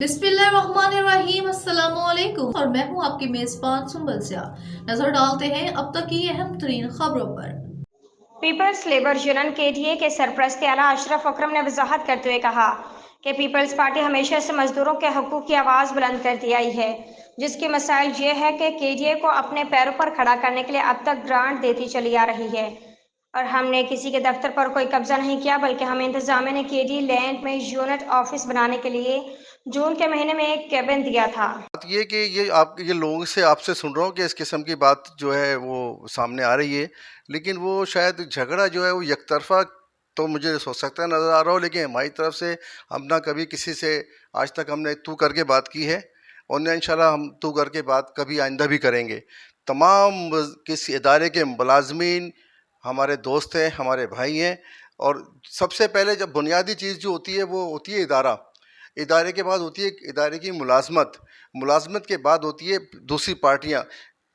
बिस्मिल्लाहिर्रहमानिर्रहीम अस्सलामुअलैकुम और मैं हूं आपकी मेजबान सुंबल सियाह। नजर डालते हैं अब तक की अहम तरीन खबरों पर। पीपल्स लेबर यूनियन केडीए के सरपरस्त आला अशरफ अकरम ने वजाहत करते हुए कहा कि पीपल्स पार्टी हमेशा से मजदूरों के हकूक़ की आवाज़ बुलंद करती आई है, जिसकी मसाइल ये है कि केडीए को अपने पैरों पर खड़ा करने के लिए अब तक ग्रांट देती चली आ रही है और हमने किसी के दफ्तर पर कोई कब्जा नहीं किया, बल्कि हमें इंतजामिया ने केडी लैंड में यूनिट ऑफिस बनाने के लिए जून के महीने में एक कैबिन दिया था। बात ये कि ये लोगों से आपसे सुन रहा हूँ कि इस किस्म की बात जो है वो सामने आ रही है, लेकिन वो शायद झगड़ा जो है वो एक तरफा तो मुझे हो सकता है नज़र आ रहा हो, लेकिन हमारी तरफ से हम ना कभी किसी से आज तक हमने तू करके बात की है और न इंशाल्लाह हम तू करके बात कभी आइंदा भी करेंगे। तमाम किस इदारे के मुलाजमीन हमारे दोस्त हैं, हमारे भाई हैं, और सबसे पहले जब बुनियादी चीज़ जो होती है वो होती है इदारा। इदारे के बाद होती है इदारे की मुलाजमत के बाद होती है दूसरी पार्टियां।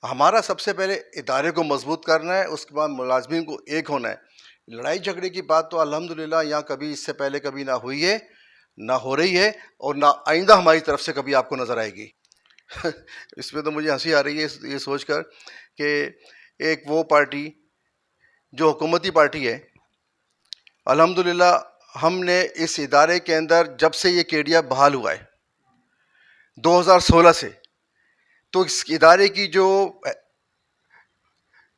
हमारा सबसे पहले इदारे को मजबूत करना है, उसके बाद मुलाजमीन को एक होना है। लड़ाई झगड़े की बात तो अल्हम्दुलिल्लाह यहाँ कभी इससे पहले कभी ना हुई है, ना हो रही है और ना आइंदा हमारी तरफ से कभी आपको नज़र आएगी। इसमें तो मुझे हंसी आ रही है ये सोचकर कि एक वो पार्टी जो हुकूमती पार्टी है, अल्हम्दुलिल्लाह हमने इस इदारे के अंदर जब से ये केडिया बहाल हुआ है 2016 से, तो इस इदारे की जो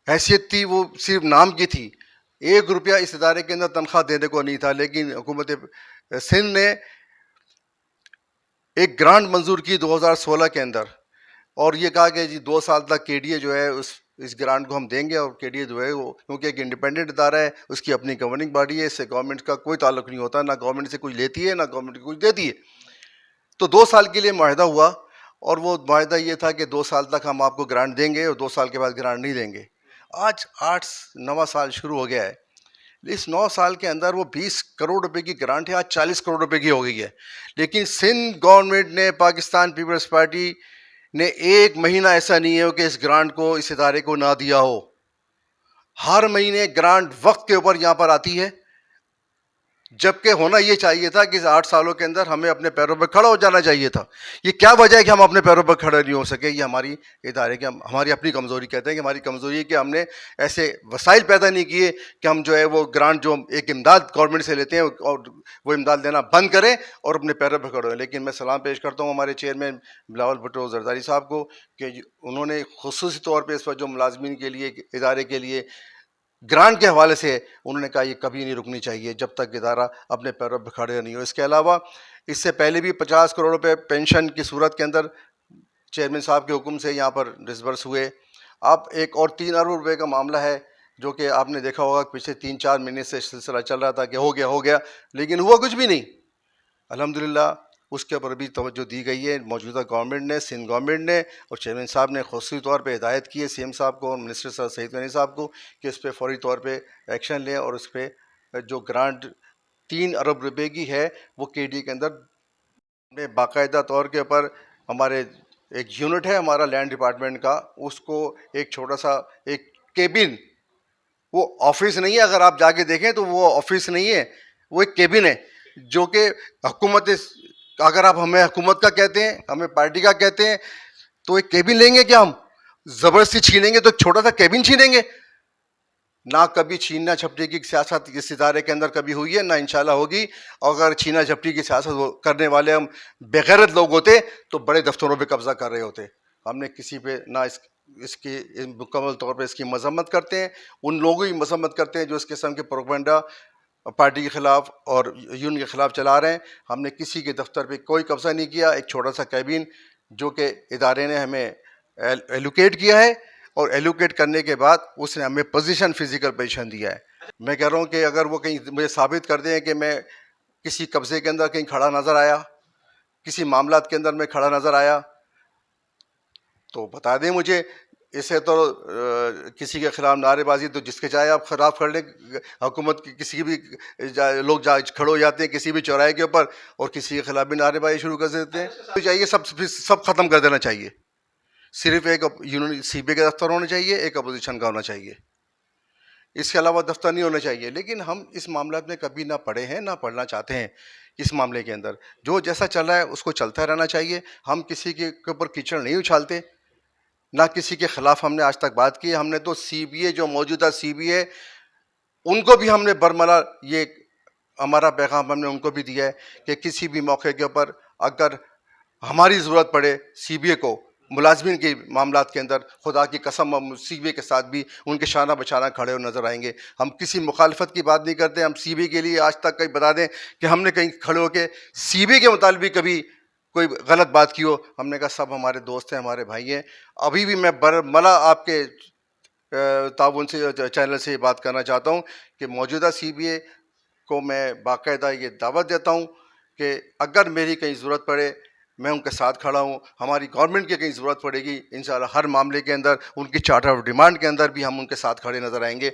हैसियत थी वो सिर्फ नाम की थी। 1 रुपया इस इदारे के अंदर तनख्वाह देने को नहीं था, लेकिन हुकूमत सिंध ने एक ग्रांट मंजूर की 2016 के अंदर और ये कहा कि जी 2 साल तक केडीए जो है इस ग्रांट को हम देंगे। और केडीए जो है वो क्योंकि एक इंडिपेंडेंट इदारा है, उसकी अपनी गवर्निंग बॉडी है, इससे गवर्नमेंट का कोई ताल्लुक नहीं होता, ना गवर्नमेंट से कुछ लेती है ना गवर्नमेंट कुछ देती है। तो 2 साल के लिए मुआहदा हुआ और वो मुआहदा ये था कि 2 साल तक हम आपको ग्रांट देंगे और 2 साल के बाद ग्रांट नहीं देंगे। आज 8-9 साल शुरू हो गया है, इस 9 साल के अंदर वो 20 करोड़ रुपए की ग्रांट है आज 40 करोड़ रुपए की हो गई है। लेकिन सिंध गवर्नमेंट ने, पाकिस्तान पीपल्स पार्टी ने 1 महीना ऐसा नहीं है कि इस ग्रांट को, इस इदारे को ना दिया हो। हर महीने ग्रांट वक्त के ऊपर यहाँ पर आती है, जबकि होना ये चाहिए था कि इस 8 सालों के अंदर हमें अपने पैरों पर खड़ा हो जाना चाहिए था। ये क्या वजह है कि हम अपने पैरों पर खड़े नहीं हो सके? ये हमारी इदारे की हमारी अपनी कमज़ोरी कहते हैं कि हमारी कमज़ोरी है कि हमने ऐसे वसाइल पैदा नहीं किए कि हम जो है वो ग्रांट जो एक इमदाद गवर्नमेंट से लेते हैं और वो इमदाद देना बंद करें और अपने पैरों पर खड़े हों। लेकिन मैं सलाम पेश करता हूँ हमारे चेयरमैन बिलावल भुट्टो जरदारी साहब को कि उन्होंने खुसूसी तौर पर इस पर जो मुलाजमीन के लिए, इदारे के लिए ग्रांट के हवाले से उन्होंने कहा ये कभी नहीं रुकनी चाहिए जब तक इदारा अपने पैरों पर खड़े नहीं हो। इसके अलावा इससे पहले भी 50 करोड़ रुपए पेंशन की सूरत के अंदर चेयरमैन साहब के हुक्म से यहाँ पर डिसबर्स हुए। अब एक और 3 अरब रुपए का मामला है जो कि आपने देखा होगा पिछले 3-4 महीने से सिलसिला चल रहा था कि हो गया, लेकिन हुआ कुछ भी नहीं। अल्हम्दुलिल्लाह उसके ऊपर भी तवज्जो दी गई है मौजूदा गवर्नमेंट ने, सिंध गवर्नमेंट ने, और चेयरमैन साहब ने खुसूसी तौर पे हिदायत की है सीएम साहब को और मिनिस्टर साहब सईद गनी साहब को कि इस पर फौरी तौर पे एक्शन लें और उस पर जो ग्रांट 3 अरब रुपए की है वो केडी के अंदर में बाकायदा तौर के ऊपर हमारे एक यूनिट है हमारा लैंड डिपार्टमेंट का, उसको एक छोटा सा एक केबिन, वो ऑफिस नहीं है, अगर आप जाके देखें तो वो ऑफिस नहीं है, वो एक केबिन है जो कि हुकूमत, अगर आप हमें हुकूमत का कहते हैं, हमें पार्टी का कहते हैं, तो एक केबिन लेंगे क्या हम? जबरदस्ती छीनेंगे तो एक छोटा सा केबिन छीनेंगे? ना कभी छीनना झपटी की सियासत इस इदारे के अंदर कभी हुई है, ना इंशाल्लाह होगी। अगर छीना झपटी की सियासत करने वाले हम बेगैरत लोग होते तो बड़े दफ्तरों पे कब्जा कर रहे होते। हमने किसी पे ना इसकी मुकम्मल तौर पे इसकी मजम्मत करते हैं, उन लोगों की मजम्मत करते हैं जो इस किस्म के प्रोपेगेंडा पार्टी के ख़िलाफ़ और यूनियन के ख़िलाफ़ चला रहे हैं। हमने किसी के दफ्तर पे कोई कब्ज़ा नहीं किया। एक छोटा सा कैबिन जो कि इदारे ने हमें एलोकेट किया है और एलोकेट करने के बाद उसने हमें पोजीशन, फिज़िकल पोजीशन दिया है। मैं कह रहा हूँ कि अगर वो कहीं मुझे साबित कर दें कि मैं किसी कब्ज़े के अंदर कहीं खड़ा नज़र आया, किसी मामलात के अंदर मैं खड़ा नज़र आया, तो बता दें मुझे। इससे तो किसी के खिलाफ नारेबाजी तो जिसके चाहे आप खिलाफ कर लें, हुकूमत की किसी भी लोग खड़े हो जाते हैं किसी भी चौराहे के ऊपर और किसी के खिलाफ भी नारेबाजी शुरू कर देते हैं। तो चाहिए सब ख़त्म कर देना चाहिए। सिर्फ एक यूनियन सीबीआई का दफ्तर होना चाहिए, एक अपोजिशन का होना चाहिए, इसके अलावा दफ्तर नहीं होना चाहिए। लेकिन हम इस मामला में कभी ना पढ़े हैं ना पढ़ना चाहते हैं اس معاملے کے اندر جو جیسا چل رہا ہے اس کو چلتا رہنا چاہیے. ہم کسی کے اوپر کیچڑ نہیں اچھالتے, نہ کسی کے خلاف ہم نے آج تک بات کی. ہم نے تو سی بی اے جو موجودہ سی بی اے ان کو بھی ہم نے برملا یہ ہمارا پیغام ہم نے ان کو بھی دیا ہے کہ کسی بھی موقع کے اوپر اگر ہماری ضرورت پڑے سی بی اے کو ملازمین کے معاملات کے اندر, خدا کی قسم ہم سی بی اے کے ساتھ بھی ان کے شانہ بشانہ کھڑے ہو نظر آئیں گے. ہم کسی مخالفت کی بات نہیں کرتے. ہم سی بی اے کے لیے آج تک کہیں بتا دیں کہ ہم نے کہیں کھڑے ہو کے سی بی اے کے متعلق بھی کبھی کوئی غلط بات کی ہو, ہم نے کہا سب ہمارے دوست ہیں, ہمارے بھائی ہیں. ابھی بھی میں برملا آپ کے تعاون سے چینل سے یہ بات کرنا چاہتا ہوں کہ موجودہ سی بی اے کو میں باقاعدہ یہ دعوت دیتا ہوں کہ اگر میری کہیں ضرورت پڑے میں ان کے ساتھ کھڑا ہوں. ہماری گورنمنٹ کی کہیں ضرورت پڑے گی انشاءاللہ ہر معاملے کے اندر ان کی چارٹر آف ڈیمانڈ کے اندر بھی ہم ان کے ساتھ کھڑے نظر آئیں گے.